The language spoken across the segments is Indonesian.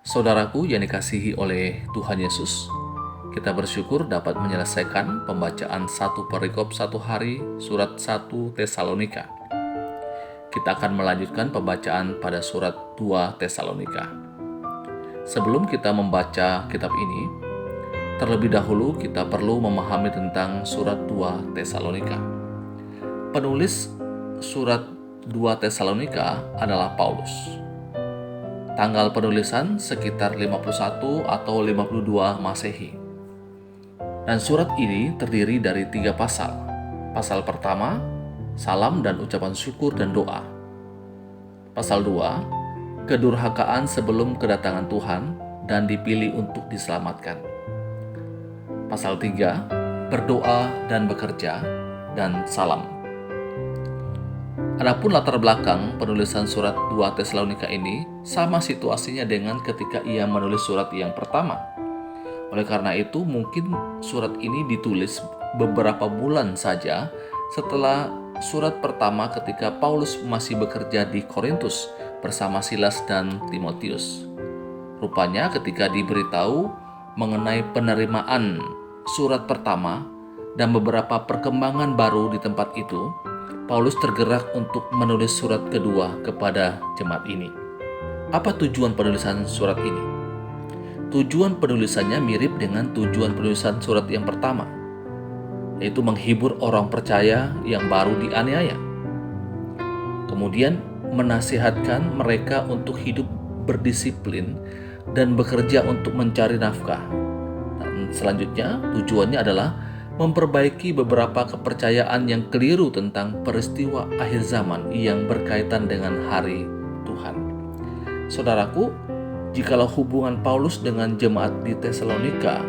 Saudaraku yang dikasihi oleh Tuhan Yesus, kita bersyukur dapat menyelesaikan pembacaan satu perikop satu hari surat 1 Tesalonika. Kita akan melanjutkan pembacaan pada surat 2 Tesalonika. Sebelum kita membaca kitab ini, terlebih dahulu kita perlu memahami tentang surat 2 Tesalonika. Penulis surat 2 Tesalonika adalah Paulus. Tanggal penulisan sekitar 51 atau 52 Masehi. Dan surat ini terdiri dari 3 pasal. Pasal pertama, salam dan ucapan syukur dan doa. Pasal 2, kedurhakaan sebelum kedatangan Tuhan dan dipilih untuk diselamatkan. Pasal 3, berdoa dan bekerja, dan salam. Adapun latar belakang penulisan surat 2 Tesalonika ini sama situasinya dengan ketika ia menulis surat yang pertama. Oleh karena itu, mungkin surat ini ditulis beberapa bulan saja setelah surat pertama ketika Paulus masih bekerja di Korintus bersama Silas dan Timotius. Rupanya ketika diberitahu mengenai penerimaan surat pertama dan beberapa perkembangan baru di tempat itu, Paulus tergerak untuk menulis surat kedua kepada jemaat ini. Apa tujuan penulisan surat ini? Tujuan penulisannya mirip dengan tujuan penulisan surat yang pertama, yaitu menghibur orang percaya yang baru dianiaya. Kemudian menasihatkan mereka untuk hidup berdisiplin dan bekerja untuk mencari nafkah. Dan selanjutnya tujuannya adalah memperbaiki beberapa kepercayaan yang keliru tentang peristiwa akhir zaman yang berkaitan dengan hari Tuhan. Saudaraku, jikalau hubungan Paulus dengan jemaat di Tesalonika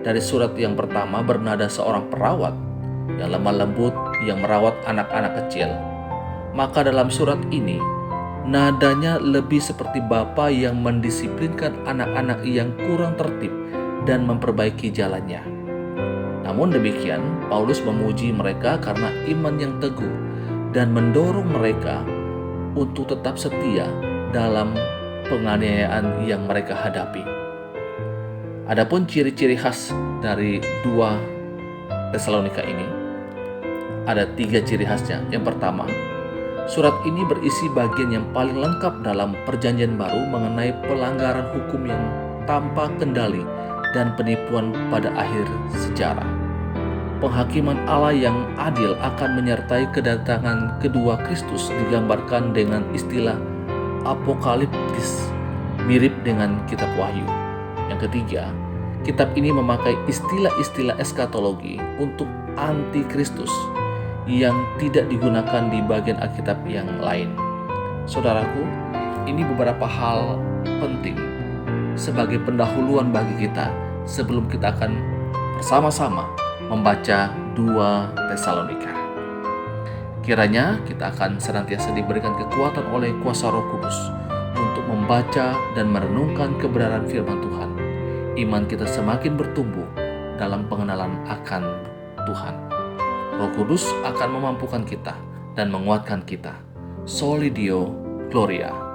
dari surat yang pertama bernada seorang perawat yang lemah lembut yang merawat anak-anak kecil, maka dalam surat ini nadanya lebih seperti bapa yang mendisiplinkan anak-anak yang kurang tertib dan memperbaiki jalannya. Namun demikian, Paulus memuji mereka karena iman yang teguh dan mendorong mereka untuk tetap setia dalam penganiayaan yang mereka hadapi. Adapun ciri-ciri khas dari 2 Tesalonika ini, ada 3 ciri khasnya. Yang pertama, surat ini berisi bagian yang paling lengkap dalam Perjanjian Baru mengenai pelanggaran hukum yang tanpa kendali dan penipuan pada akhir sejarah. Penghakiman Allah yang adil akan menyertai kedatangan kedua Kristus digambarkan dengan istilah apokaliptis, mirip dengan kitab Wahyu. Yang ketiga, kitab ini memakai istilah-istilah eskatologi untuk anti-Kristus yang tidak digunakan di bagian Alkitab yang lain. Saudaraku, ini beberapa hal penting sebagai pendahuluan bagi kita sebelum kita akan bersama-sama membaca 2 Tesalonika. Kiranya kita akan senantiasa diberikan kekuatan oleh kuasa Roh Kudus untuk membaca dan merenungkan kebenaran firman Tuhan. Iman kita semakin bertumbuh dalam pengenalan akan Tuhan. Roh Kudus akan memampukan kita dan menguatkan kita. Soli Deo Gloria.